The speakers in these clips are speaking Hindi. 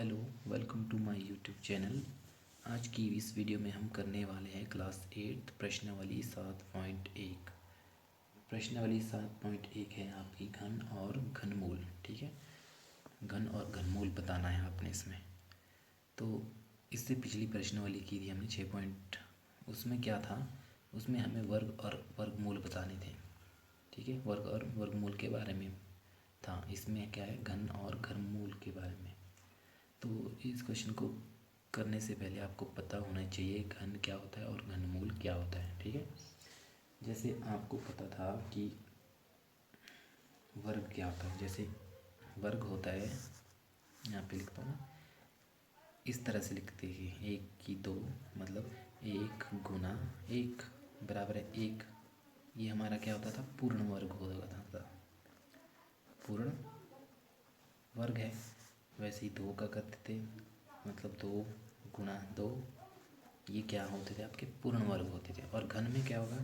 Hello, welcome to my YouTube channel. आज की इस वीडियो में हम करने वाले हैं क्लास 8 प्रश्नावली 7.1। प्रश्नावली 7.1 है आपकी घन और घनमूल। ठीक है, घन और घनमूल बताना है आपने इसमें। तो इससे पिछली प्रश्नावली की थी हमने 6 पॉइंट। उसमें क्या था, उसमें हमें वर्ग और वर्गमूल बताने थे। ठीक है, वर्ग और वर्गमूल के बारे में था। इसमें क्या है, घन और घनमूल के बारे में। तो इस क्वेश्चन को करने से पहले आपको पता होना चाहिए घन क्या होता है और घनमूल क्या होता है। ठीक है, जैसे आपको पता था कि वर्ग क्या होता है। जैसे वर्ग होता है, यहाँ पे लिखता हूँ, इस तरह से लिखते हैं, 1 की 2 मतलब 1 × 1 बराबर है 1। ये हमारा क्या होता था, पूर्ण वर्ग होता था, पूर्ण वर्ग है। वैसे ही 2 का करते थे, मतलब 2 × 2, ये क्या होते थे, आपके पूर्ण वर्ग होते थे। और घन में क्या होगा,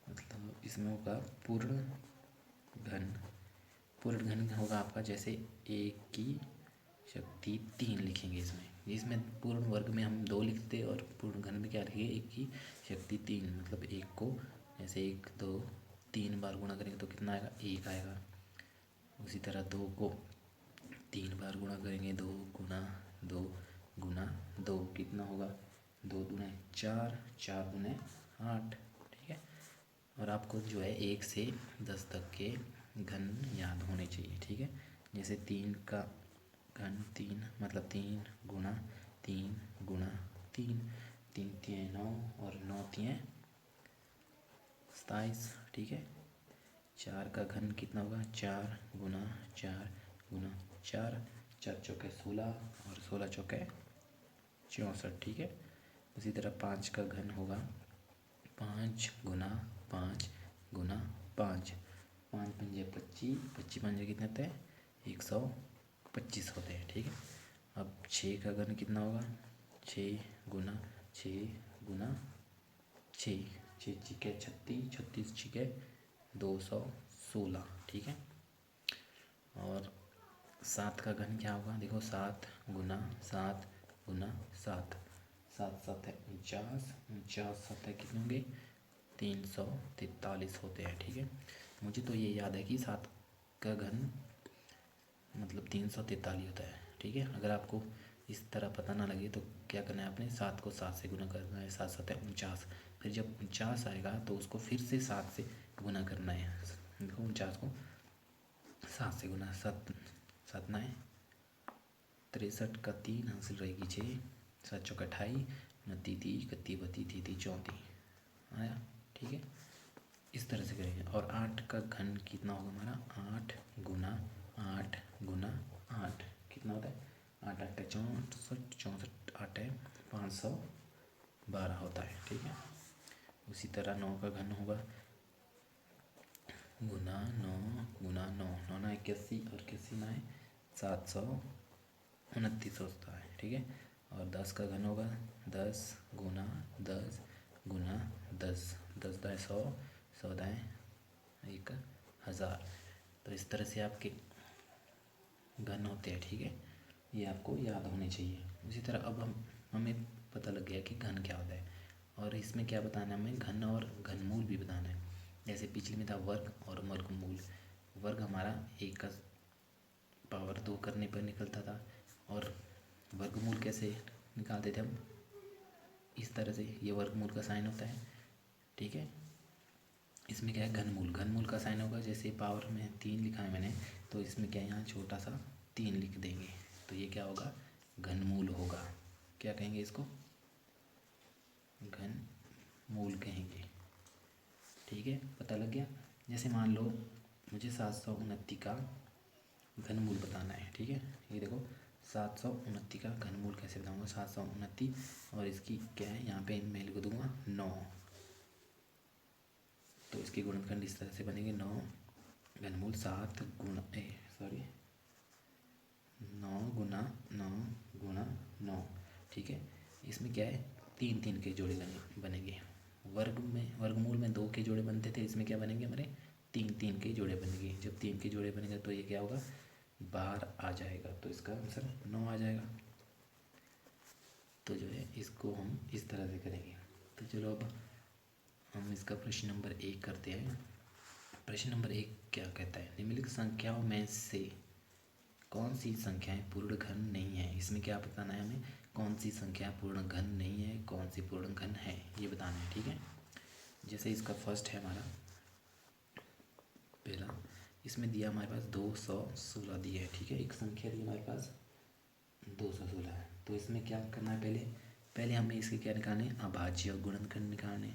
मतलब इसमें होगा पूर्ण घन। पूर्ण घन होगा आपका, जैसे 1 की शक्ति 3 लिखेंगे इसमें पूर्ण वर्ग में हम 2 लिखते और पूर्ण घन में क्या लिखेंगे, 1 की शक्ति 3। मतलब 1 को जैसे 1 2 3 बार गुणा करेंगे तो कितना आएगा, 1 आएगा। उसी तरह 2 को 3 बार गुणा करेंगे, 2 × 2 कितना होगा, 2 × 4, 4 × 8। ठीक है, और आपको जो है 1 से 10 तक के घन याद होने चाहिए। ठीक है, जैसे 3 का घन 3 मतलब 3 × 3 × 3, 3 × 9 और 9 × 27। ठीक है, 4 का घन कितना होगा, 4 × 4 × 4, 4 चौके 16 और 16 चौके 64। ठीक है, उसी तरह 5 का घन होगा 5 × 5 × 5, 5 पंजे 25, 25 पंजे कितने होते हैं, 125 होते हैं। ठीक है, अब 6 का घन कितना होगा, 6 × 6 × 6, 6 छिके 36, 36 छिके 216। ठीक है, और 7 का घन क्या होगा, देखो 7 × 7 × 7, 7 7 है 49, 49 7 है कितने होंगे, 343 होते हैं। ठीक है, मुझे तो ये याद है कि 7 का घन मतलब 343 होता है। ठीक है, अगर आपको इस तरह पता ना लगे तो क्या करना है, आपने 7 को 7 से गुना करना है, 7 7 है 49। फिर जब 49 आएगा तो उसको फिर से 7 से गुना करना है। देखो 49 को 7 से गुना, 7 7 9 63 का 3 हासिल रहेगी 6, 7 चौका 28, 29 30 31 32 33 34 आया। ठीक है, इस तरह से करेंगे। और 8 का घन कितना होगा हमारा, 8 × 8 × 8 कितना होता है, 8 8 है 64, 64 8 है 512 होता है। ठीक है, उसी तरह 9 का घन होगा गुना 9 × 9, 9 9 81 और 81 9 729 होता है। ठीक है, और 10 का घन होगा 10 × 10 × 10, 10 दाएँ 100, 100 दाएँ 1000। तो इस तरह से आपके घन होते हैं। ठीक है, ये आपको याद होने चाहिए। उसी तरह अब हमें पता लग गया कि घन क्या होता है, और इसमें क्या बताना है हमें, घन और घनमूल भी बताना है। जैसे पिछले में था वर्ग और वर्गमूल। वर्ग हमारा 1 का पावर 2 करने पर निकलता था, और वर्गमूल कैसे निकालते थे हम, इस तरह से, ये वर्गमूल का साइन होता है। ठीक है, इसमें क्या है, घनमूल, घनमूल का साइन होगा, जैसे पावर में 3 लिखा है मैंने, तो इसमें क्या है, यहाँ छोटा सा 3 लिख देंगे, तो ये क्या होगा, घनमूल होगा। क्या कहेंगे इसको, घनमूल कहेंगे। ठीक है, पता लग गया। जैसे मान लो मुझे 729 का घनमूल बताना है। ठीक है, ये देखो 729 का घनमूल कैसे बताऊँगा, 729 और इसकी क्या है, यहाँ पे मैं लिख दूँगा 9, तो इसके गुणनखंड इस तरह से बनेंगे, 9 घनमूल 7 गुणा 9 × 9 × 9। ठीक है, इसमें क्या है, 3 3 के जोड़े बनेंगे। वर्गमूल में 2 के जोड़े बनते थे, इसमें क्या बनेंगे हमारे, 3 3 के जोड़े बनेंगे। जब 3 के जोड़े बनेंगे तो ये क्या होगा, बार आ जाएगा, तो इसका आंसर 9 आ जाएगा। तो जो है इसको हम इस तरह से करेंगे। तो चलो अब हम इसका प्रश्न नंबर 1 करते हैं। प्रश्न नंबर 1 क्या कहता है, निम्नलिखित संख्याओं में से कौन सी संख्याएं पूर्ण घन नहीं है। इसमें क्या बताना है हमें, कौन सी संख्या पूर्ण घन नहीं है, कौन सी पूर्ण घन है, ये बताना है। ठीक है, जैसे इसका फर्स्ट है हमारा पहला, इसमें दिया हमारे पास 216 दिया है। ठीक है, एक संख्या दी हमारे पास 216 है। तो इसमें क्या करना है, पहले पहले हमें इसके क्या निकालने, अभाज्य और गुणनखंड निकालने।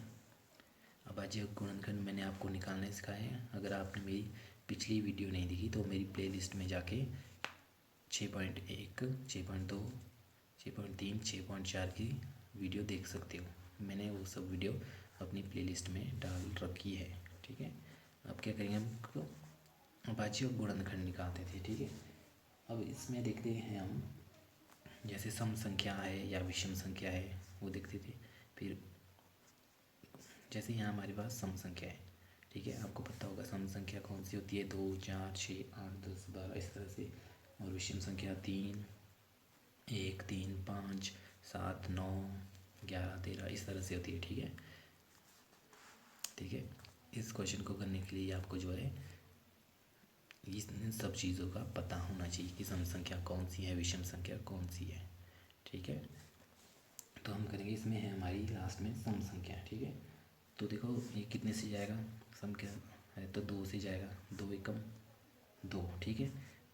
अभाज्य और गुणनखंड मैंने आपको निकालने सिखाए हैं। अगर आपने मेरी पिछली वीडियो नहीं देखी तो मेरी प्लेलिस्ट में जाके 6.1, 6.2, 6.3, 6.4 की वीडियो देख सकते हो। मैंने वो सब वीडियो अपनी प्लेलिस्ट में डाल रखी है। ठीक है, अब क्या करेंगे, हम अभाज्य और गुणनखंड निकालते थे। ठीक है, अब इसमें देखते हैं हम, जैसे सम संख्या है या विषम संख्या है वो देखते थे। फिर जैसे यहाँ हमारे पास सम संख्या है। ठीक है, आपको पता होगा सम संख्या कौन सी होती है, 2, 4, 6, 8, 10, 12 इस तरह से। और विषम संख्या 3, 1, 3, 5, 7, 9, 11, 13 इस तरह से होती है। ठीक है, ठीक है, इस क्वेश्चन को करने के लिए आपको जो है इन सब चीज़ों का पता होना चाहिए कि सम संख्या कौन सी है, विषम संख्या कौन सी है। ठीक है, तो हम करेंगे, इसमें है हमारी लास्ट में सम संख्या। ठीक है, तो देखो ये कितने से जाएगा, सम क्या है तो 2 से जाएगा, 2 एकम 2। ठीक है,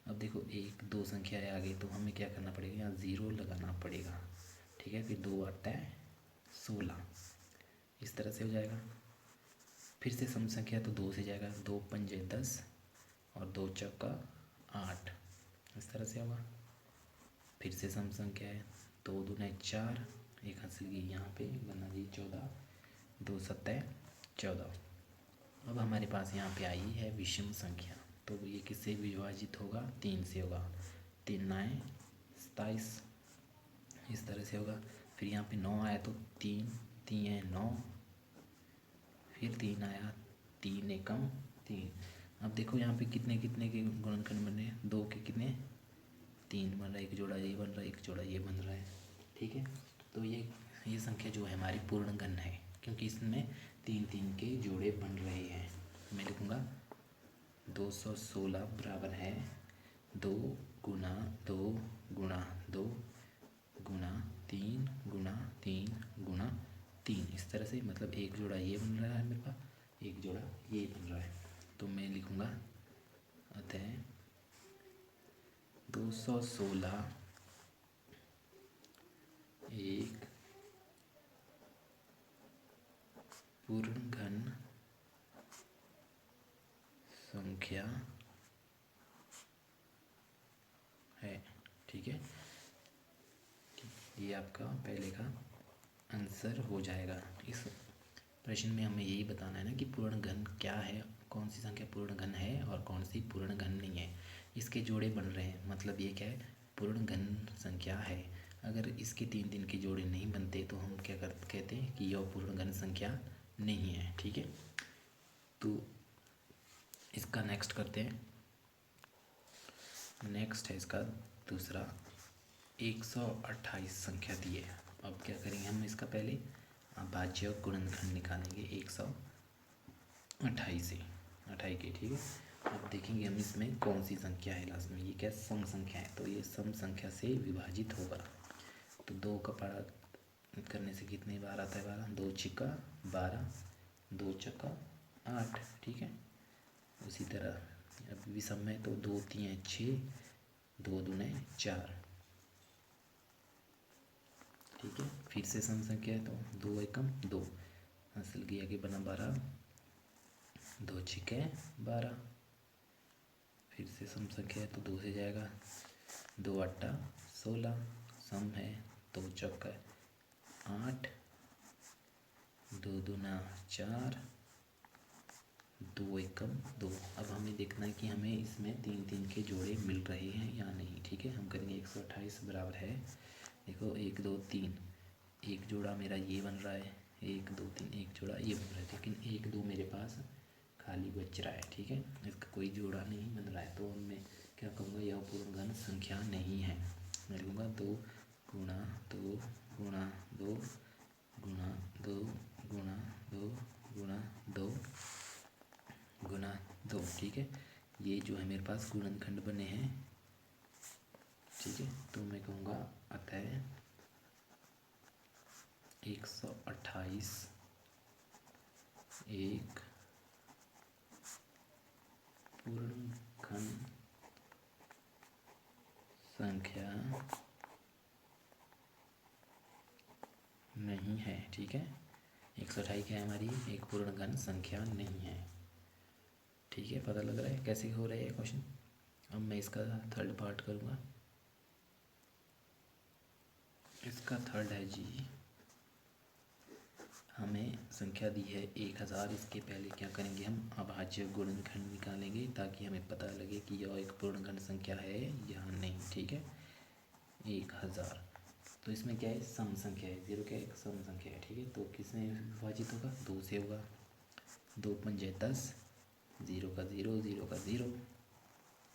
अब देखो 1, 2 संख्या है आगे, तो हमें क्या करना पड़ेगा, यहाँ 0 लगाना पड़ेगा। ठीक है, फिर 2 आता है 16, इस तरह से हो जाएगा। फिर से सम संख्या तो 2 से जाएगा, 2 पंजे 10 और 2 चौका 8, इस तरह से होगा। फिर से सम संख्या है, 2 दूने 4, एक हासिल की यहाँ पे बना दी 14, 2 सत्ते 14। अब हमारे पास यहाँ पे आई है विषम संख्या, तो ये किससे विभाजित होगा, 3 से होगा। 3 9 27, इस तरह से होगा। फिर यहाँ पे 9 आया तो 3 3 है 9, फिर 3 आया, 3 एकम 3। अब देखो यहाँ पे कितने कितने के गुणनखंड बन रहे हैं, 2 के कितने, 3 बन रहा है, एक जोड़ा ये बन रहा है, एक जोड़ा ये बन रहा है। ठीक है, तो ये संख्या जो है हमारी पूर्ण घन है, क्योंकि इसमें 3 3 के जोड़े बन रहे हैं। मैं लिखूँगा 216 बराबर है 2 गुना 2 गुना 2 गुना 3 गुना 3 गुना 3, इस तरह से। मतलब एक जोड़ा ये बन रहा है मेरे पास, एक जोड़ा ये बन रहा है। तो मैं लिखूँगा अतः 216 एक पूर्ण घन संख्या है। ठीक है, ये आपका पहले का आंसर हो जाएगा। इस प्रश्न में हमें यही बताना है ना कि पूर्ण घन क्या है, कौन सी संख्या पूर्ण घन है और कौन सी पूर्ण घन नहीं है। इसके जोड़े बन रहे हैं, मतलब ये क्या है, पूर्ण घन संख्या है। अगर इसके 3 3 के जोड़े नहीं बनते तो हम क्या कहते हैं कि यह पूर्ण घन संख्या नहीं है। ठीक है, तो इसका नेक्स्ट करते हैं। नेक्स्ट है इसका दूसरा, 128 संख्या दी है। अब क्या करेंगे हम, इसका पहले अभाज्य और गुणनखंड निकालेंगे 128 से, 28 के। ठीक है, अब देखेंगे हम इसमें कौन सी संख्या है लास्ट में, ये क्या सम संख्या है, तो ये सम संख्या से विभाजित होगा। तो 2 का पारा करने से कितने बार आता है, 12, 2 छिक्का 12, 2 चक्का 8। ठीक है, उसी तरह अब विषम में तो 2 3 6, 2 दूने 4। ठीक है, फिर से सम संख्या है तो 2 एकम 2, हासिल किया कि बना 12, 2 छिके 12। फिर से सम संख्या है तो 2 से जाएगा, 2 8 16, सम है 2 चौका 8, 2 दूना 4, 2 एकम 2। अब हमें देखना है कि हमें इसमें 3 3 के जोड़े मिल रहे हैं या नहीं। ठीक है, हम करेंगे 128 बराबर है, देखो 1 2 3, एक जोड़ा मेरा ये बन रहा है, 1 2 3 एक जोड़ा ये बन रहा है, लेकिन 1 2 मेरे पास खाली बच रहा है। ठीक है, इसका कोई जोड़ा नहीं बन रहा है, तो मैं क्या कहूँगा, यह पूर्ण घन संख्या नहीं है। मैं लिखूँगा 2 गुणा 2 गुणा 2 गुणा 2 गुणा 2 गुणा 2 गुणा 2। ठीक है, ये जो है मेरे पास गुणनखंड बने हैं। ठीक है, तो मैं कहूँगा अतः 128 एक पूर्णघन संख्या नहीं है। ठीक है, 128 क्या है हमारी, एक पूर्णघन संख्या नहीं है। ठीक है, पता लग रहा है कैसे हो रहा है ये क्वेश्चन। अब मैं इसका थर्ड पार्ट करूँगा। इसका थर्ड है जी, हमें संख्या दी है 1000। इसके पहले क्या करेंगे, हम अभाज्य गुणनखंड निकालेंगे ताकि हमें पता लगे कि यह एक पूर्णघन संख्या है या नहीं। ठीक है, 1000 तो इसमें क्या है, सम संख्या है, 0 क्या है, एक सम संख्या है। ठीक है, तो किसमें विभाजित होगा, 2 से होगा। 2 पंजे 10, 0 का 0, 0 का 0,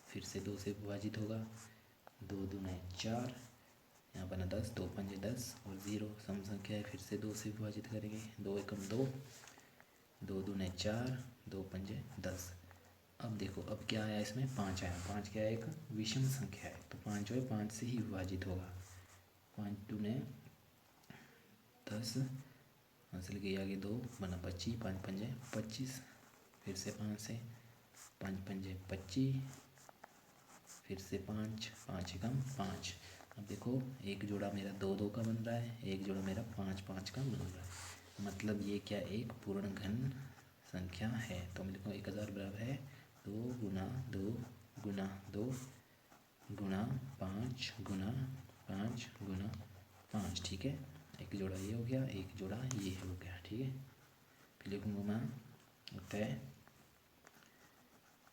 फिर से 2 से विभाजित होगा। 2 दूने 4, यहाँ बना 10, 2 पंजे 10 और 0 सम संख्या है, फिर से 2 से विभाजित करेंगे। 2 एकम 2, 2 दूने 4, 2 पंजे 10। अब देखो, अब क्या आया, इसमें 5 आया। 5 क्या है, एक विषम संख्या है, तो 5 जो है 5 से ही विभाजित होगा। 5 दूने 10, हासिल के आगे 2 बना 25, 5 पंजे 25, फिर से 5 से 5 पंजे 25, फिर से 5, 5 एकम 5। अब देखो, एक जोड़ा मेरा 2 2 का बन रहा है, एक जोड़ा मेरा 5 5 का बन रहा है। मतलब ये क्या, एक पूर्ण घन संख्या है। तो मैं लिखूँगा 1000 बराबर है 2 गुना 2 गुना 2 गुणा 5 गुना 5 गुना 5। ठीक है, एक जोड़ा ये हो गया, एक जोड़ा ये हो गया। ठीक है, फिर लिखूँगा मैं अतः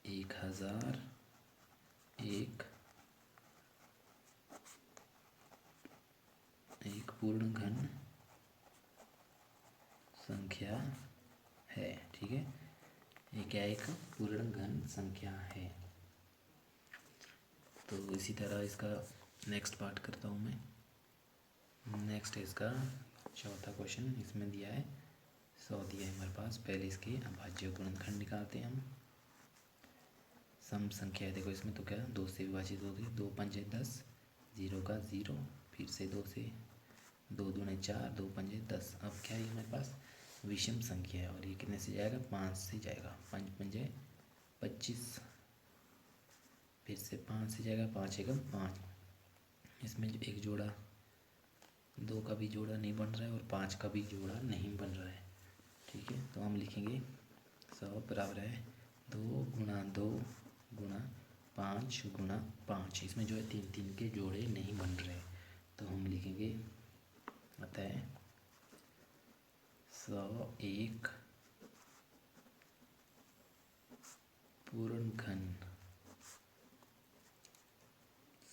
1000 एक पूर्ण घन संख्या है। ठीक है, ये क्या, एक पूर्ण घन संख्या है। तो इसी तरह इसका नेक्स्ट पार्ट करता हूँ मैं। नेक्स्ट है इसका चौथा क्वेश्चन। इसमें दिया है 100 दिया है हमारे पास। पहले इसके अभाज्य गुणनखंड निकालते हैं हम। सम संख्या है, देखो इसमें तो क्या 2 से विभाजित हो गई। 2 पंजे 10, 0 का 0, फिर से 2 से, 2 दूने 4, 2 पंजे 10। अब क्या है हमारे पास, विषम संख्या है और ये कितने से जाएगा, 5 से जाएगा। 5 पंजे 25, फिर से 5 से जाएगा, 5 एकम 5। इसमें जो एक जोड़ा 2 का भी जोड़ा नहीं बन रहा है और 5 का भी जोड़ा नहीं बन रहा है। ठीक है, तो हम लिखेंगे 100 बराबर है 2 गुणा 2 गुणा 5 गुणा 5। इसमें जो है 3 3 के जोड़े नहीं बन रहे, तो हम लिखेंगे अतः 100 एक पूर्ण घन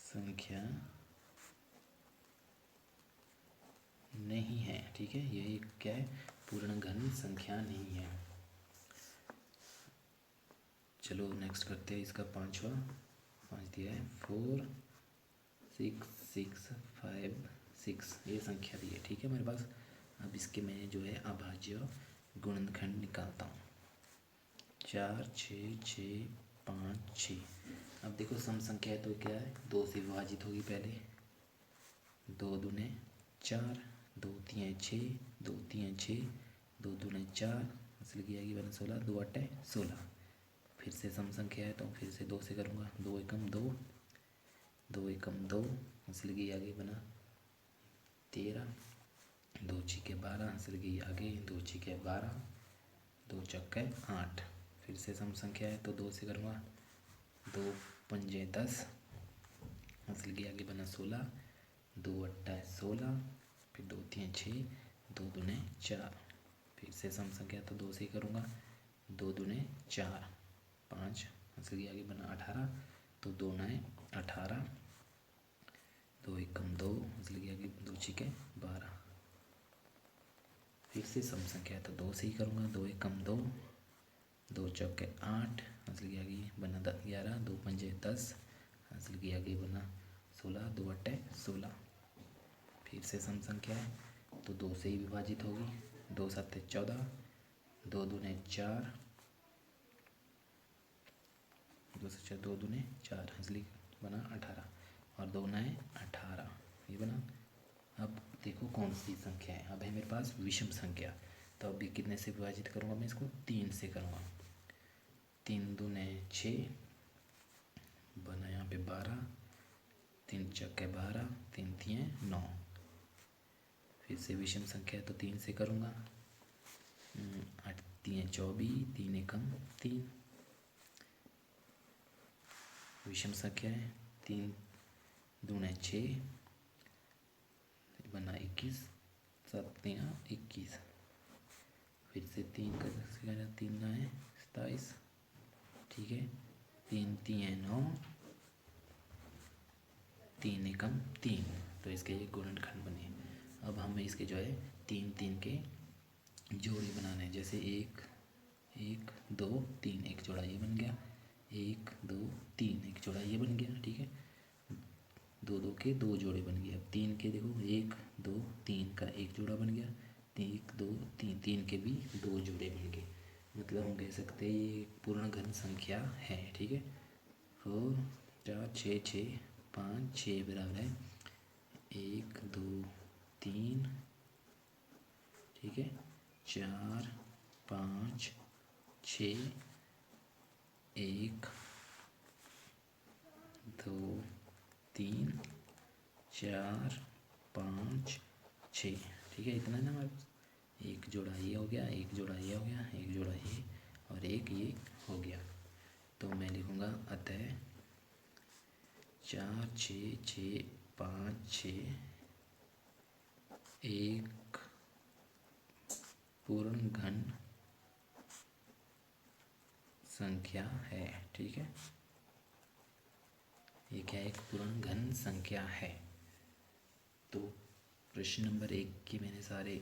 संख्या नहीं है। ठीक है, ये एक क्या है, पूर्ण घन संख्या नहीं है। चलो नेक्स्ट करते हैं इसका पांचवा। 5 दिया है 4 6 6 5 6, ये संख्या दी है। ठीक है मेरे पास। अब इसके मैं जो है अभाज्य गुणनखंड निकालता हूँ। 4 6 6 5 6। अब देखो सम संख्या है तो क्या है, 2 से विभाजित होगी पहले। 2 दूने 4, 2 तीन 6, 2 तीन 6, 2 दूने 4, हासिल की आएगी बना 16, 2 8 16। फिर से सम संख्या है तो फिर से 2 से करूँगा। 2 एकम 2, 2 एकम 2, हासिल की आगे बना 13, 2 छीके 12, हासिल की आगे 2 छीके 12, 2 चक्के 8। फिर से सम संख्या है तो 2 से करूँगा। 2 पंजे 10, हासिल की आगे बना 16, 2 अट्ठा 16, फिर 2 तीन 6, 2 दूने 4। फिर से सम संख्या तो 2 से ही करूँगा। 2 दूने 4, 5, हासिल की आगे बना 18, तो 2 9 18, 2 एकम 2, हासिल की आगे 2 छीके 12। फिर से सम संख्या तो 2 से ही करूँगा। 2 एकम 2, 2 चौके 8, हासिल की आगे बना 10 11, 2 पंजे 10, हासिल किया कि बना 16, 2 8 16। फिर से सम संख्या है तो 2 से ही विभाजित होगी। 2 7 14, 2 दूने 4, 2 से 4, 2 दूने 4, हासिल बना 18 और 2 9 18, ये बना। अब देखो कौन सी संख्या है। अब है मेरे पास विषम संख्या, तो अभी कितने से विभाजित करूँगा मैं इसको? 3 से करूँगा। 3 दूने 6 बना यहाँ पे 12, 3 चौके 12, 3 तिये 9। फिर से विषम संख्या है तो 3 से करूँगा। 8 तिये 24, 3 एकम 3। विषम संख्या है 3 दूने 6 बना 21, 7 तिया 21। फिर से 3 का 3 9 है 27, ठीक है। 3 तिये 9, 3 एकम 3, तो इसके ये गुणनखंड बने। अब हमें इसके जो है 3 3 के जोड़े बनाने हैं। जैसे 1 1 2 3, एक जोड़ा ये बन गया। 1 2 3, एक जोड़ा ये बन गया, ठीक है। 2 2 के 2 जोड़े बन गए। अब 3 के देखो 1 2 3 का एक जोड़ा बन गया। 1 2 3, 3 के भी 2 जोड़े बन गए। मतलब हम कह सकते हैं ये पूर्ण घन संख्या है, ठीक है। 4 4 6 6 5 6 बराबर है 1 2 3, ठीक है। 4 5 6 1 2 3 4 5 6, ठीक है। इतना ना हमारे पास। एक जोड़ा ये हो गया, एक जोड़ा ये हो गया, एक जोड़ा ये और एक ये हो गया। तो मैं लिखूँगा अतः 4 6 6 5 6 एक पूर्ण घन संख्या है, ठीक है। ये क्या है? एक पूर्ण घन संख्या है। तो प्रश्न नंबर 1 के मैंने सारे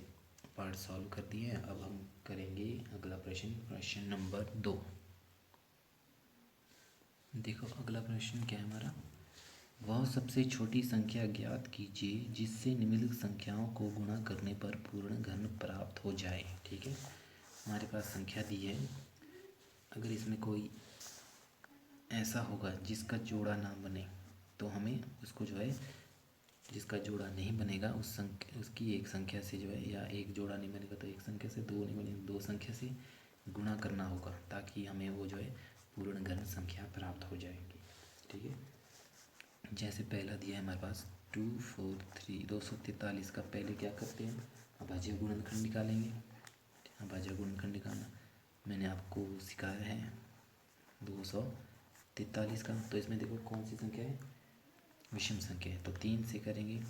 पार्ट सॉल्व कर दिए हैं। अब हम करेंगे अगला प्रश्न, प्रश्न नंबर 2। देखो अगला प्रश्न क्या है हमारा। वह सबसे छोटी संख्या ज्ञात कीजिए जिससे निम्नलिखित संख्याओं को गुणा करने पर पूर्ण घन प्राप्त हो जाए, ठीक है। हमारे पास संख्या दी है। अगर इसमें कोई ऐसा होगा जिसका जोड़ा ना बने तो हमें उसको जो है, जिसका जोड़ा नहीं बनेगा उस संख्या, उसकी एक संख्या से जो है, या एक जोड़ा नहीं बनेगा तो एक संख्या से, दो नहीं बनेगा दो संख्या से गुणा करना होगा, ताकि हमें वो जो है पूर्ण घन संख्या प्राप्त हो जाएगी, ठीक है। जैसे पहला दिया है हमारे पास 2 4 3 243 का पहले क्या करते हैं, अभाज्य गुणनखंड निकालेंगे। अभाज्य गुणनखंड निकालना मैंने आपको सिखाया है 243 का। तो इसमें देखो कौन सी संख्या है, विषम संख्या है, तो 3 से करेंगे।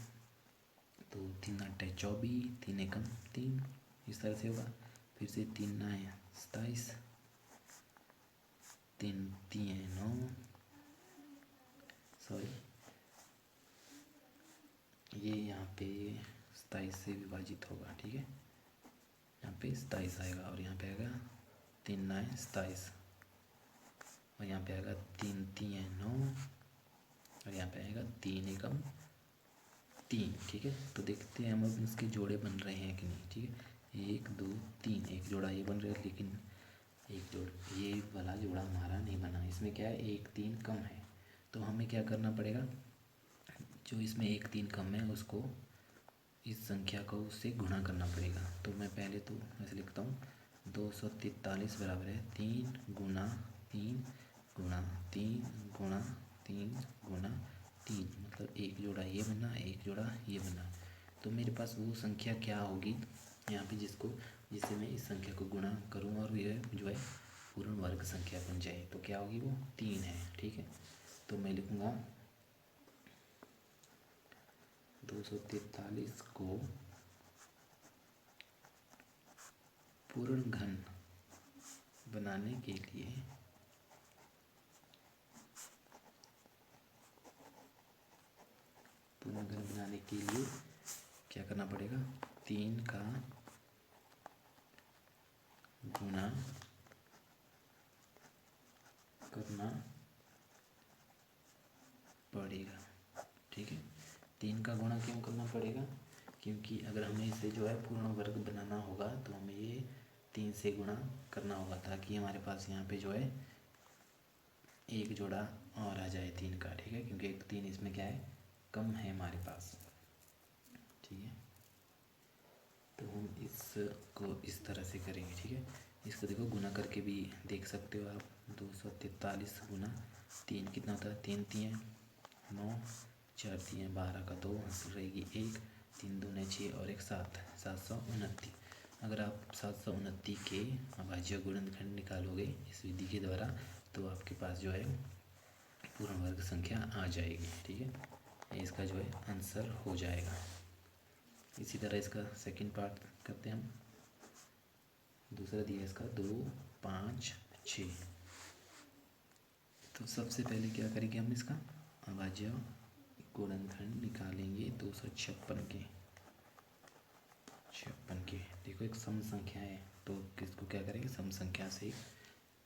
तो 3 8 24, 3 एकम 3, इस तरह से होगा। फिर से 3 9 27, 3 3 9, सॉरी ये यहाँ पे 27 से विभाजित होगा, ठीक है। यहाँ पे 27 आएगा और यहाँ पे आएगा 3 9 27, और यहाँ पे आएगा 3 3 9, और यहाँ पे आएगा 3 एकम 3, ठीक है। तो देखते हैं हम अब इसके जोड़े बन रहे हैं कि नहीं, ठीक है। 1 2 3, एक जोड़ा ये बन रहा है, लेकिन एक जोड़ ये वाला जोड़ा हमारा नहीं बना। इसमें क्या है, 1 3 कम है। तो हमें क्या करना पड़ेगा, जो इसमें 1 3 कम है उसको, इस संख्या को उससे गुणा करना पड़ेगा। तो मैं पहले तो ऐसे लिखता हूँ 243 बराबर है 3 गुना 3 गुणा 3 गुणा 3 गुणा 3, मतलब एक जोड़ा ये बना, एक जोड़ा ये बना। तो मेरे पास वो संख्या क्या होगी यहाँ पे, जिससे मैं इस संख्या को गुणा करूँ और यह जो है पूर्ण वर्ग संख्या बन जाए। तो क्या होगी, वो 3 है, ठीक है। तो मैं लिखूँगा 243 को पूर्ण घन बनाने के लिए क्या करना पड़ेगा, 3 का गुणा करना पड़ेगा। ठीक है, 3 का गुणा क्यों करना पड़ेगा? क्योंकि अगर हमें इसे जो है पूर्ण वर्ग बनाना होगा तो हमें ये 3 से गुणा करना होगा, ताकि हमारे पास यहाँ पे जो है एक जोड़ा और आ जाए 3 का। ठीक है, क्योंकि 3 इसमें क्या है, कम है हमारे पास। ठीक है, तो हम इसको इस तरह से करेंगे। ठीक है, इसको देखो गुना करके भी देख सकते हो आप। 243 गुना 3 कितना होता है? 3 3 9, 4 3 12 का 2 रहेगी 1, 3 2 6 और 1 7, 729। अगर आप 729 के अभाज्य गुणनखंड निकालोगे इस विधि के द्वारा तो आपके पास जो है पूर्ण वर्ग संख्या आ जाएगी। ठीक है, ये इसका जो है आंसर हो जाएगा। इसी तरह इसका सेकंड पार्ट करते हैं हम। दूसरा दिया इसका 2 5 6। तो सबसे पहले क्या करेंगे, हम इसका अभाज्य गुणनखंड निकालेंगे 256 के। देखो एक सम संख्या है तो किसको क्या करेंगे, सम संख्या से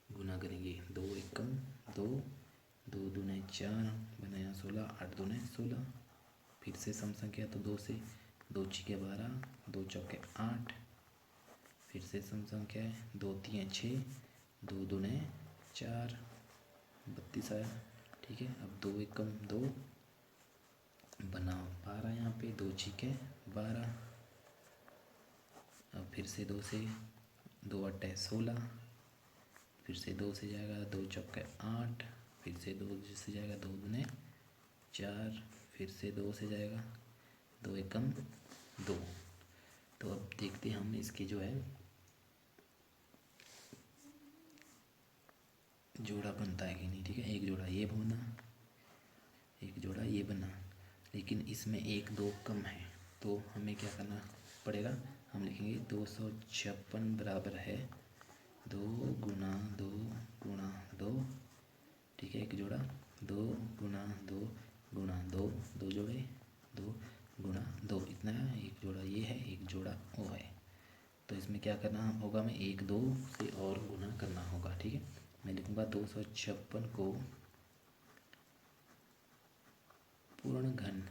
गुना करेंगे। 2 एकम 2, 2 दूने 4 बनाया 16, 8 दूने 16। फिर से सम संख्या तो 2 से 2 छिके 12, 2 चौके 8। फिर से सम संख्या है 2 3 6, 2 दूने 4, 32 आया। ठीक है, अब 2 एकम 2 बनाओ 12, यहाँ पे 2 छिके 12। अब फिर से 2 से 2 8 16, फिर से 2 से जाएगा 2 चौके 8, फिर से 2 से जाएगा 2 दूने 4, फिर से 2 से जाएगा 2 एकम 2। तो अब देखते हैं हम इसकी जो है जोड़ा बनता है कि नहीं। ठीक है, एक जोड़ा ये बना, एक जोड़ा ये बना, लेकिन इसमें 1 2 कम है तो हमें क्या करना पड़ेगा, हम लिखेंगे 256 बराबर है 2 गुना 2 गुणा 2। ठीक है, एक जोड़ा 2 गुना 2 गुणा 2, 2 जोड़े 2 गुणा 2 इतना है। एक जोड़ा ये है, एक जोड़ा वो है। तो इसमें क्या करना होगा, हमें 1 2 से और गुना करना होगा। ठीक है, मैं लिखूँगा 256 को पूर्ण घन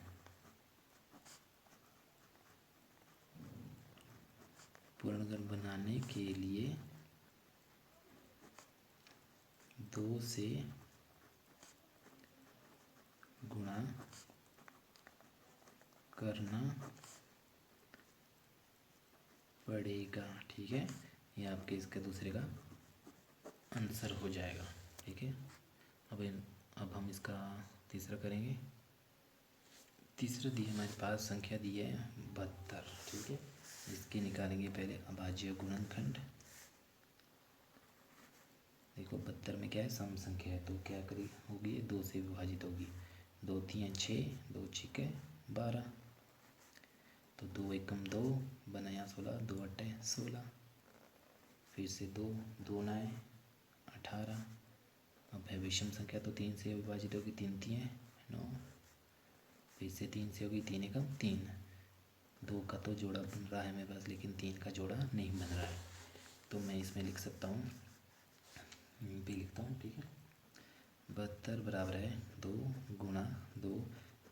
बनाने के लिए 2 से गुणा करना पड़ेगा। ठीक है, ये आपके इसके दूसरे का आंसर हो जाएगा। ठीक है, अब हम इसका तीसरा करेंगे। तीसरा दी हमारे पास संख्या दी है 72। ठीक है, इसके निकालेंगे पहले अभाज्य गुणनखंड। देखो 72 में क्या है, सम संख्या है तो क्या करी होगी, 2 से विभाजित होगी। 2 3 6, 2 छिके 12, तो 2 एकम 2 बनाया 16, 2 8 16, फिर से 2 2 9 18। अब है विषम संख्या तो 3 से विभाजित होगी, 3 3 9, फिर से 3 से होगी, 3 एकम 3। 2 का तो जोड़ा बन रहा है मेरे पास, लेकिन 3 का जोड़ा नहीं बन रहा है, तो मैं इसमें लिख सकता हूँ, भी लिखता हूँ। ठीक है, 72 बराबर है 2 गुणा 2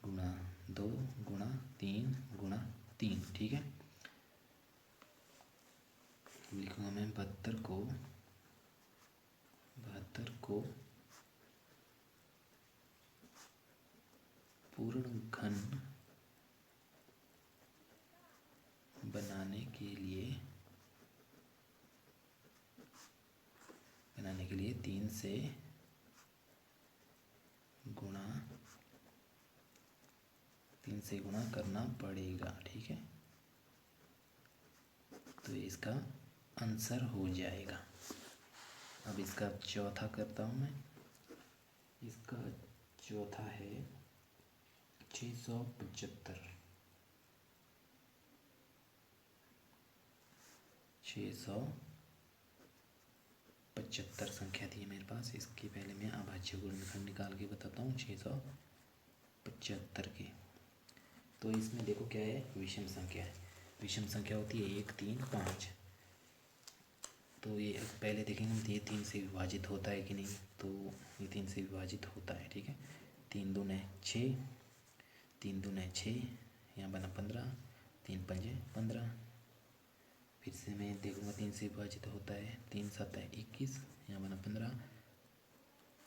गुणा 2 गुणा 3 गुणा 3। ठीक है, लिखूँगा मैं 72 को पूर्ण घन बनाने के लिए 3 से गुणा करना पड़ेगा। ठीक है, तो इसका आंसर हो जाएगा। अब इसका चौथा करता हूँ मैं। इसका चौथा है 675। 675 संख्या थी मेरे पास। इसके पहले मैं अभाज्य गुणनखंड निकाल के बताता हूँ 675 के। तो इसमें देखो क्या है, विषम संख्या है। विषम संख्या होती है 1 3 5। तो ये पहले देखेंगे हम, ये 3 से विभाजित होता है कि नहीं, तो ये 3 से विभाजित होता है। ठीक है, तीन दूने 6, तीन दूने 6, यहाँ बना 15, तीन पंजे 15। फिर से मैं देखूँगा 3 से विभाजित होता है, 3 7 21, यहाँ बना 15,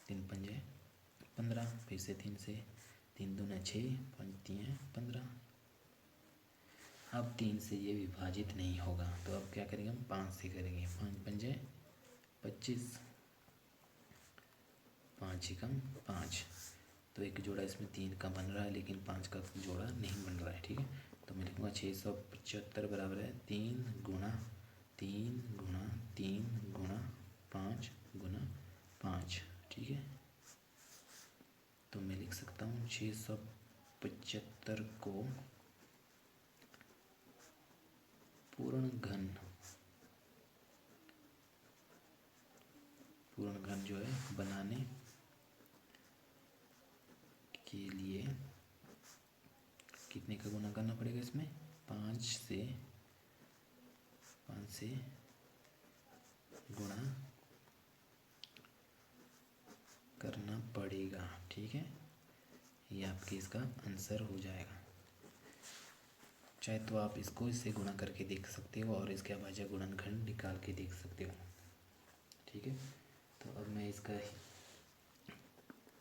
तीन पंजे 15। फिर से 3 से, तीन दूने 6, पंज 3 15। अब 3 से ये विभाजित नहीं होगा, तो अब क्या करेंगे हम 5 से करेंगे। 5 पंजे 25, 5 एकम 5। तो एक जोड़ा इसमें 3 का बन रहा है, लेकिन 5 का जोड़ा नहीं बन रहा है। ठीक है, तो मैं लिखूँगा 675 बराबर है 3 गुणा 3 गुणा 3 गुणा 5 गुणा 5। ठीक है, तो मैं लिख सकता हूँ 675 को पूर्ण घन जो है बनाने के लिए कितने का गुना करना पड़ेगा इसमें? 5 से गुणा करना पड़ेगा। ठीक है, ये आपके इसका आंसर हो जाएगा। चाहे तो आप इसको इससे गुणा करके देख सकते हो और इसके अभाज्य गुणनखंड निकाल के देख सकते हो। ठीक है, तो अब मैं इसका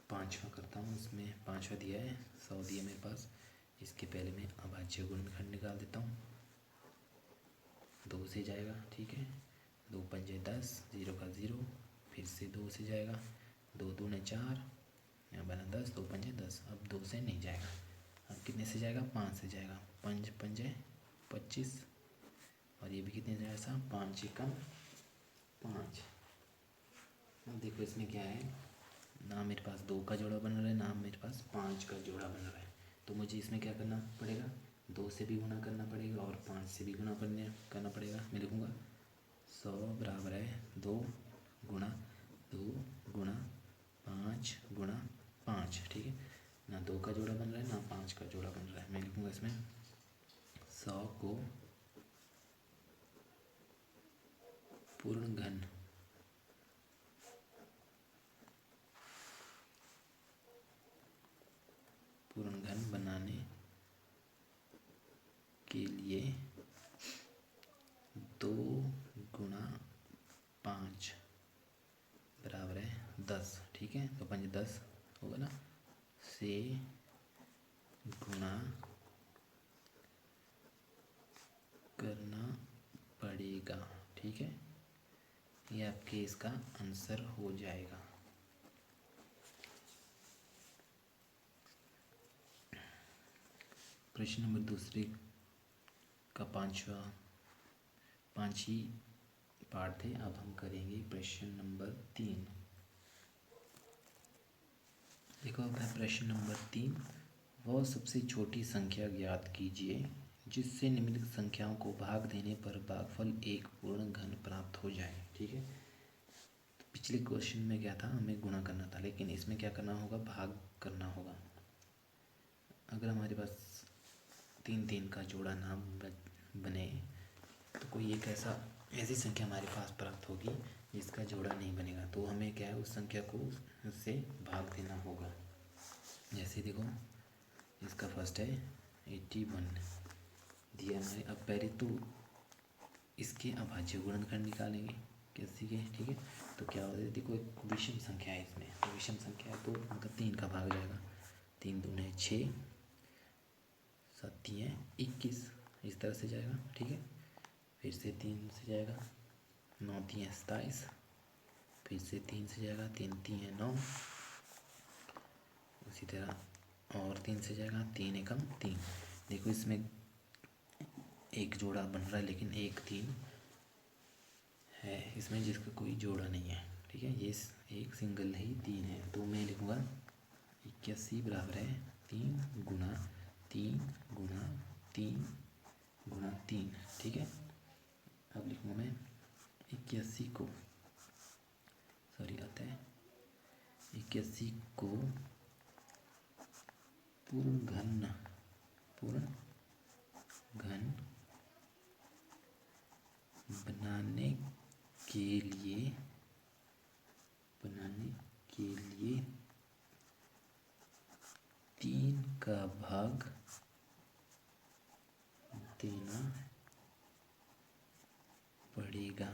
5वां करता हूँ। इसमें 5वां दिया है, 100 दिया मेरे पास। इसके पहले मैं अभाज्य गुणनखंड निकाल देता हूँ। 2 से जाएगा। ठीक है, 2 पंजे 10, 0 का 0, फिर से 2 से जाएगा। 2 दूने 4, यहाँ बना 10, 2 पंजे 10। अब 2 से नहीं जाएगा, अब कितने से जाएगा? 5 से जाएगा। 5 पंजे 25, और ये भी कितने से जाएगा? 5 एकम 5। अब देखो इसमें क्या है, ना मेरे पास 2 का जोड़ा बन रहा है, ना मेरे पास 5 का जोड़ा बन रहा है। तो मुझे इसमें क्या करना पड़ेगा? 2 से भी गुणा करना पड़ेगा और 5 से भी गुणा करना पड़ेगा। मैं लिखूँगा 100 बराबर है 2 गुणा 5 गुणा 5। ठीक है, ना 2 का जोड़ा बन रहा है, ना 5 का जोड़ा बन रहा है। मैं लिखूँगा इसमें 100 को पूर्ण घन बनाने के लिए 2 गुणा 5 बराबर है 10। ठीक है, तो 5 10 होगा ना, से गुणा करना पड़ेगा। ठीक है, ये आपके इसका आंसर हो जाएगा। प्रश्न नंबर दूसरे का 5 ही पार्ट थे। अब हम करेंगे प्रश्न नंबर 3। देखो अब है प्रश्न नंबर 3। वह सबसे छोटी संख्या ज्ञात कीजिए जिससे निम्नलिखित संख्याओं को भाग देने पर भागफल एक पूर्ण घन प्राप्त हो जाए। ठीक है, तो पिछले क्वेश्चन में क्या था, हमें गुणा करना था, लेकिन इसमें क्या करना होगा? भाग करना होगा। अगर हमारे पास 3 3 का जोड़ा ना बने तो कोई एक ऐसी संख्या हमारे पास प्राप्त होगी जिसका जोड़ा नहीं बनेगा, तो हमें क्या है, उस संख्या को उससे भाग देना होगा। जैसे देखो इसका फर्स्ट है 81 दिया हमारे। अब पहले तो इसके अभाज्य गुणनखंड निकालेंगे कैसे के। ठीक है, तो क्या होता है, देखो एक विषम संख्या है इसमें, तो विषम संख्या है तो मतलब 3 का भाग जाएगा। 3 दूने 6, 7 21, इस तरह से जाएगा। ठीक है, फिर से 3 से जाएगा, 9 3 27, फिर से 3 से जाएगा, 3 3 9, उसी तरह और 3 से जाएगा, 3 एकम 3। देखो इसमें एक जोड़ा बन रहा है, लेकिन 1 3 है इसमें जिसका कोई जोड़ा नहीं है। ठीक है, ये एक सिंगल ही 3 है, तो मैं लिखूँगा 81 बराबर है 3 गुणा 3 गुणा 3 गुणा 3। ठीक है, अब लिखूँगा मैं 81 को, सॉरी आता है 81 को पूर्ण घन बनाने के लिए का भाग देना पड़ेगा।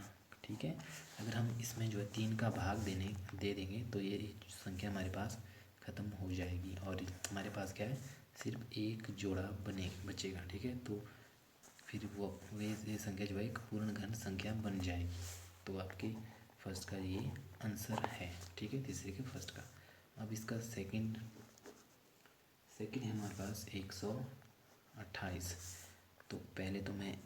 ठीक है, अगर हम इसमें जो है 3 का भाग दे देंगे तो ये संख्या हमारे पास ख़त्म हो जाएगी और हमारे पास क्या है, सिर्फ एक जोड़ा बचेगा। ठीक है, तो फिर ये संख्या जो है एक पूर्ण घन संख्या बन जाएगी। तो आपके फर्स्ट का ये आंसर है। ठीक है, तीसरे के फर्स्ट का। अब इसका सेकंड है हमारे पास 128। तो पहले तो मैं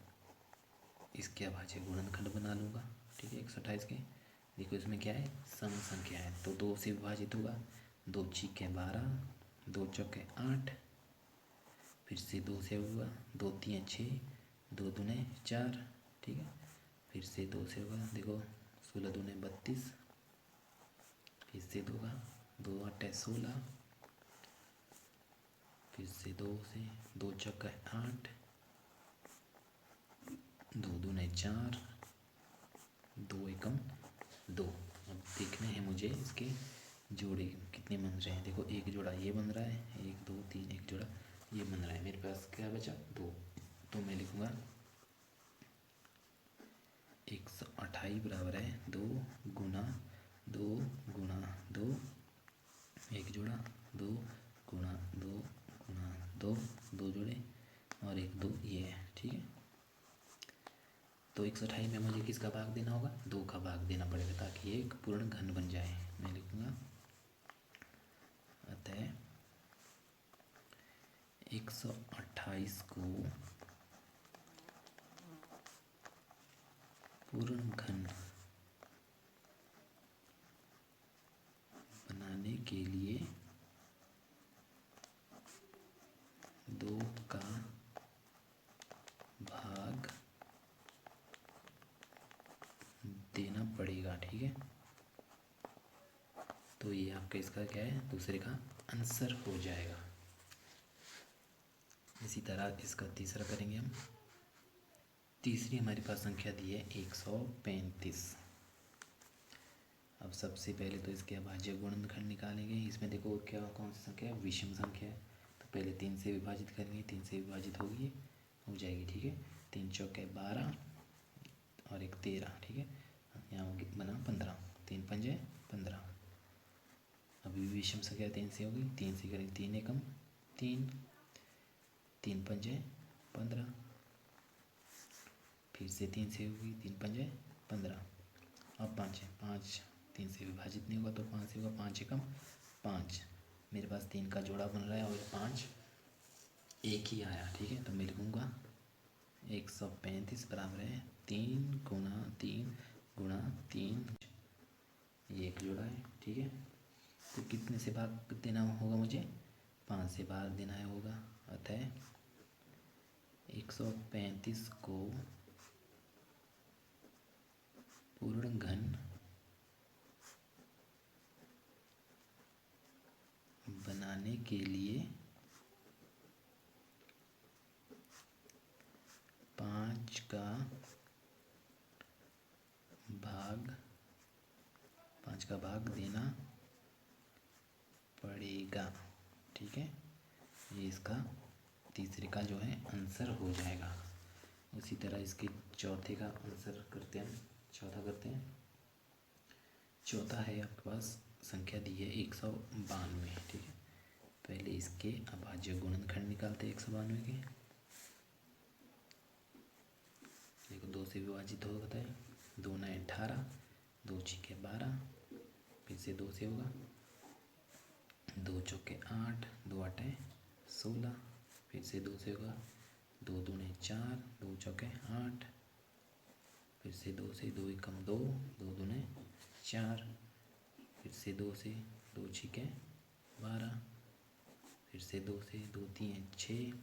इसके अभाज्य गुणनखंड बना लूँगा। ठीक है, 128 के देखो इसमें क्या है, सम संख्या है तो 2 से विभाजित होगा। 2 छीके 12, 2 चौके 8, फिर से 2 से होगा, 2 3 6, 2 दूने 4। ठीक है, फिर से 2 से होगा, देखो 16 दूने 32, फिर से 2 का 2 8 16, फिर से 2 से 2 चौका 8, 2 दूने 4, 2 एकम 2। अब देखने हैं मुझे इसके जोड़े कितने बन रहे हैं। देखो एक जोड़ा ये बन रहा है, 1 2 3, एक जोड़ा ये बन रहा है। मेरे पास क्या बचा, 2। तो मैं लिखूँगा 128 बराबर है 2 गुना 2 गुना 2, एक जोड़ा 2 गुना 2 गुना 2, 2 जोड़े और 1 2 ये है। ठीक है, तो 128 में मुझे किसका भाग देना होगा, 2 का भाग देना पड़ेगा ताकि ये एक पूर्ण घन बन जाए। मैं लिखूँगा अतः 128 को पूर्ण घन बनाने के लिए 2 का भाग देना पड़ेगा। ठीक है, तो ये आपका इसका क्या है, दूसरे का आंसर हो जाएगा। इसी तरह इसका तीसरा करेंगे हम। तीसरी हमारे पास संख्या दी है 135। अब सबसे पहले तो इसके अभाज्य गुणनखंड निकालेंगे। इसमें देखो क्या कौन सी संख्या है, विषम संख्या है। तो पहले 3 से विभाजित करेंगे, 3 से विभाजित होगी हो जाएगी। ठीक है, 3 चौके 12 और 1 13। ठीक है, यहाँ होगी बना 15, 3 पंजे 15। अभी विषम संख्या 3 से होगी, 3 से करेंगे 3 एकम 3, 3 पंजे 15, फिर से 3 से होगी, 3 पंजे 15। अब 5 है, 5 3 से विभाजित नहीं होगा तो 5 से होगा, 5 एकम 5। मेरे पास 3 का जोड़ा बन रहा है और 5 एक ही आया। ठीक है, तो मैं लिखूँगा 135 बराबर है 3 गुना 3 गुना 3, ये एक जोड़ा है। ठीक है, तो कितने से भाग देना होगा मुझे, 5 से भाग देना होगा। अतः 135 को पूर्ण घन बनाने के लिए 5 का भाग देना पड़ेगा। ठीक है, ये इसका तीसरे का जो है आंसर हो जाएगा। उसी तरह इसके चौथे का आंसर करते हैं, चौथा करते हैं। चौथा है आपके पास संख्या दी है 192। ठीक है, पहले इसके अभाज्य गुणनखंड निकालते हैं 192 के। देखो 2 से विभाजित होता है, 2 9 18, 2 छीके 12, फिर से 2 से होगा, 2 चौके 8, 2 8 16, फिर से 2 से होगा, 2 दूने 4, 2 चौके 8, फिर से 2 से 2 एकम 2, 2 दूने 4, फिर से 2 से 2 छीके 12, फिर से 2 से 2 3 6।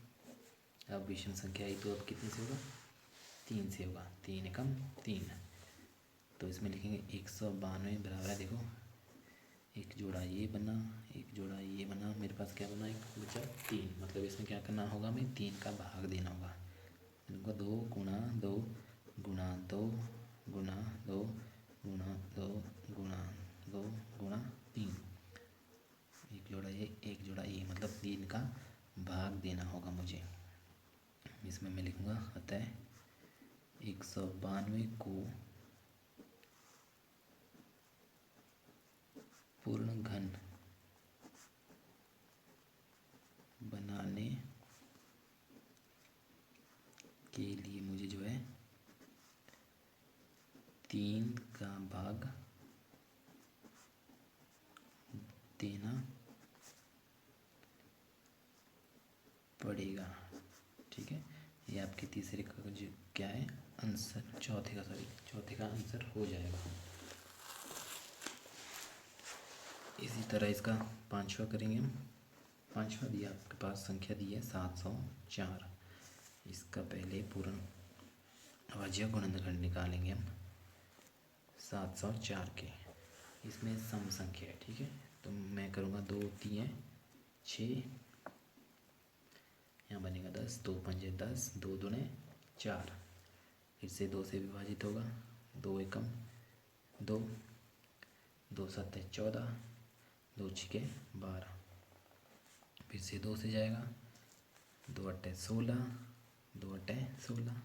अब विषम संख्या आई तो अब कितने से होगा, 3 से होगा, 3 एकम 3। तो इसमें लिखेंगे 192 बराबर है, देखो एक जोड़ा ये बना, एक जोड़ा ये बना, मेरे पास क्या बना, एक बचा 3। मतलब इसमें क्या करना होगा, हमें 3 का भाग देना होगा। इनको 2 गुना 2 गुना 2 गुना 2 गुना 2 गुना 2 गुना 3, एक जोड़ा ये एक जोड़ा ये, मतलब 3 का भाग देना होगा मुझे। इसमें मैं लिखूँगा अतः 192 को पूर्ण घन बनाने के लिए मुझे जो है 3 का भाग देना पड़ेगा। ठीक है, ये आपके तीसरे का जो क्या है आंसर, चौथे का आंसर हो जाएगा। इसी तरह इसका पांचवा करेंगे हम। पांचवा दिया आपके पास, संख्या दी है 704। इसका पहले पूर्ण अभाज्य गुणनखंड निकालेंगे हम 704 के। इसमें सम संख्या है, ठीक है, तो मैं करूँगा 2 3 6, यहाँ बनेगा 10, 2 5 10, 2 दूने 4, फिर से 2 से विभाजित होगा, 2 एकम 2, 2 7 14, 2 6 12, फिर से 2 से जाएगा, 2 8 16, 2 8 16,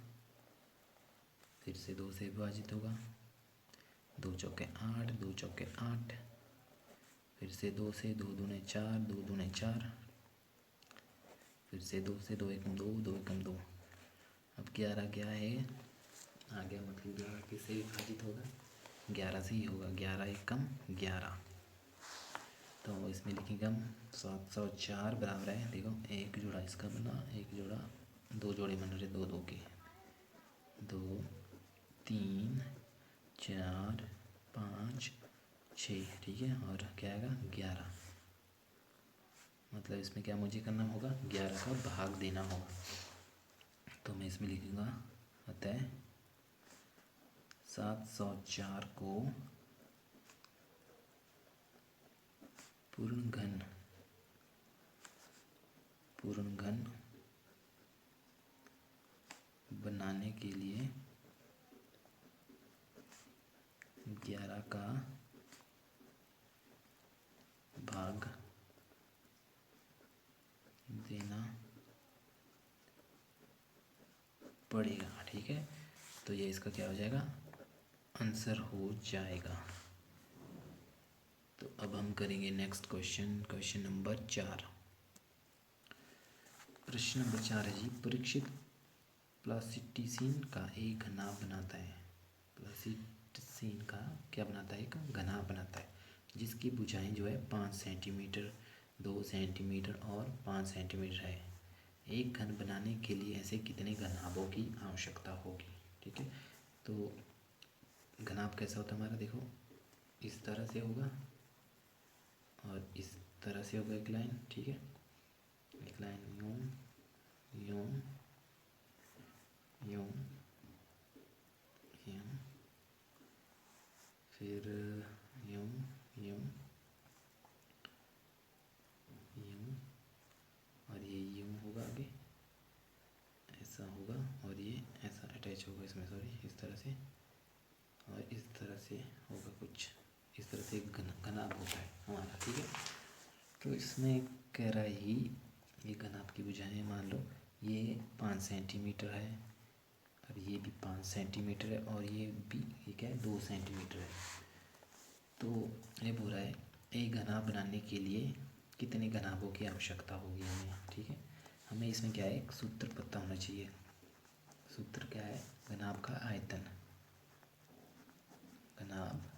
फिर से 2 से विभाजित होगा, 2 चौके 8, 2 चौके 8, फिर से 2 से, 2 दूने 4, 2 दूने 4, फिर से 2 से, 2 एकम 2, 2 एकम 2। अब 11 क्या है, आ गया, मतलब 11 किससे विभाजित होगा, 11 से ही होगा, 11 एकम 11। तो इसमें लिखेंगे हम 704 बराबर है, देखो एक जोड़ा इसका बना, एक जोड़ा, 2 जोड़े बन रहे 2 2 के, 2 3 4 5 6, ठीक है, और क्या आएगा 11। मतलब इसमें क्या मुझे करना होगा, 11 का भाग देना होगा। तो मैं इसमें लिखूँगा अतः 704 को पूर्ण घन बनाने के लिए 11 का भाग देना पड़ेगा। ठीक है, तो ये इसका क्या हो जाएगा, आंसर हो जाएगा। तो अब हम करेंगे नेक्स्ट क्वेश्चन, क्वेश्चन नंबर 4। प्रश्न नंबर 4 है जी, परीक्षित प्लास्टिसिन का एक घनाभ बनाता है। प्लास्टिसिन का क्या बनाता है, एक घनाभ बनाता है जिसकी भुजाएं जो है 5 सेंटीमीटर, 2 सेंटीमीटर और 5 सेंटीमीटर है। एक घन बनाने के लिए ऐसे कितने घनाभों की आवश्यकता होगी। ठीक है, तो घनाभ कैसा होता है हमारा, देखो इस तरह से होगा और इस तरह से होगा एक लाइन। ठीक है, एक लाइन यूं यूं यूं यूं, फिर यूं यूं यूं, और ये यूं होगा आगे, ऐसा होगा, और ये ऐसा अटैच होगा इसमें, सॉरी इस तरह से, और इस तरह से होगा कुछ इस तरह से एक घनाभ होता है हमारा। ठीक है, तो इसमें कह रहा है ही ये घनाभ की भुजाएं, मान लो ये 5 सेंटीमीटर है, और ये भी 5 सेंटीमीटर है, और ये क्या है 2 सेंटीमीटर है। तो ये बोल रहा है एक घनाभ बनाने के लिए कितने घनाभों की आवश्यकता होगी हमें। ठीक है, हमें इसमें क्या है, एक सूत्र पता होना चाहिए। सूत्र क्या है, घनाभ का आयतन, घनाभ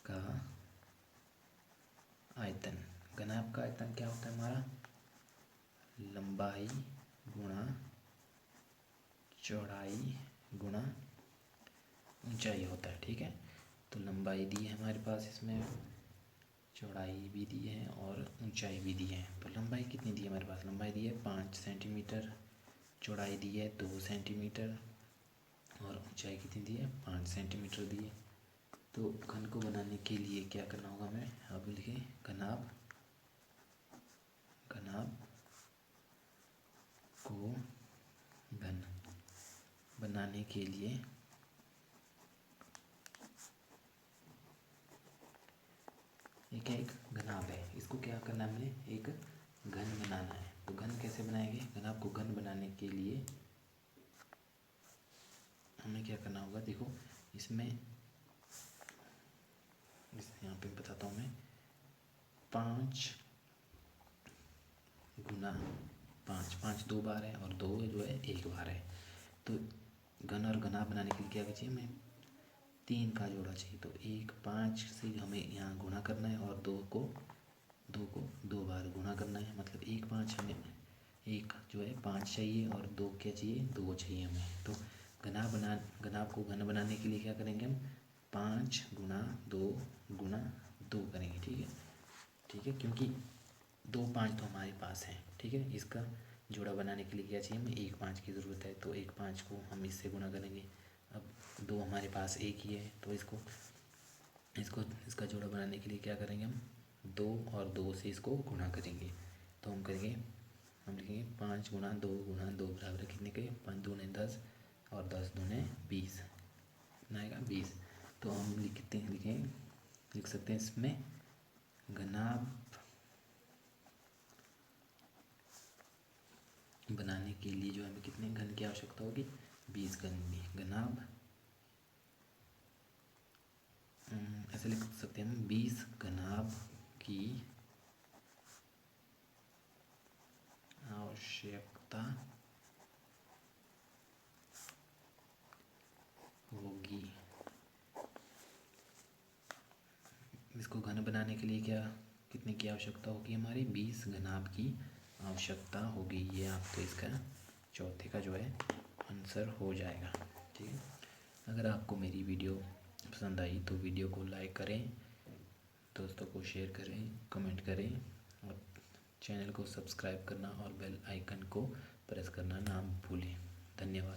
का आयतन, घनाभ का आयतन क्या होता है हमारा, लंबाई गुणा चौड़ाई गुणा ऊंचाई होता है। ठीक है, तो लंबाई दी है हमारे पास, इसमें चौड़ाई भी दी है और ऊंचाई भी दी है। तो लंबाई कितनी दी है हमारे पास, लंबाई दी है 5 सेंटीमीटर, चौड़ाई दी है 2 सेंटीमीटर, और ऊंचाई कितनी दी है 5 सेंटीमीटर दी है। तो घन को बनाने के लिए क्या करना होगा हमें, अब लिखें घनाभ को घन बनाने के लिए ये क्या एक घनाभ है, इसको क्या करना है हमने, एक घन बनाना है। तो घन कैसे बनाएंगे? घनाभ को घन बनाने के लिए हमें क्या करना होगा? देखो इसमें यहाँ पे बताता हूँ मैं। 5 गुना 5, 5 2 बार है और 2 जो है 1 बार है। तो घन और घनाभ बनाने के लिए क्या चाहिए हमें? 3 का जोड़ा चाहिए। तो 1 5 से हमें यहाँ गुणा करना है और 2 को 2 बार गुणा करना है। मतलब 1 5 हमें 1 जो है 5 चाहिए और 2 क्या चाहिए? 2 चाहिए हमें। तो घनाभ को घन बनाने के लिए क्या करेंगे हम? 5 गुना 2 करेंगे। ठीक है, क्योंकि 2 5 तो हमारे पास हैं। ठीक है, इसका जोड़ा बनाने के लिए क्या चाहिए हमें? 1 5 की ज़रूरत है। तो 1 5 को हम इससे गुणा करेंगे। अब 2 हमारे पास एक ही है, तो इसका जोड़ा बनाने के लिए क्या करेंगे हम? 2 और 2 से इसको गुणा करेंगे। तो हम लिखेंगे 5 गुना 2 बराबर कितने के? 5 दूने 10 और 10 दूने 20, कितना आएगा? 20। तो हम लिख सकते हैं इसमें घनाभ बनाने के लिए जो हमें कितने घन की आवश्यकता होगी? 20 घन की। घनाभ ऐसे लिख सकते हैं हम 20 घनाभ की आवश्यकता होगी। इसको घन बनाने के लिए कितने की आवश्यकता होगी? हमारी 20 घनाभ की आवश्यकता होगी। ये आपको इसका चौथे का जो है आंसर हो जाएगा। ठीक है, अगर आपको मेरी वीडियो पसंद आई तो वीडियो को लाइक करें, दोस्तों को शेयर करें, कमेंट करें और चैनल को सब्सक्राइब करना और बेल आइकन को प्रेस करना ना भूलें। धन्यवाद।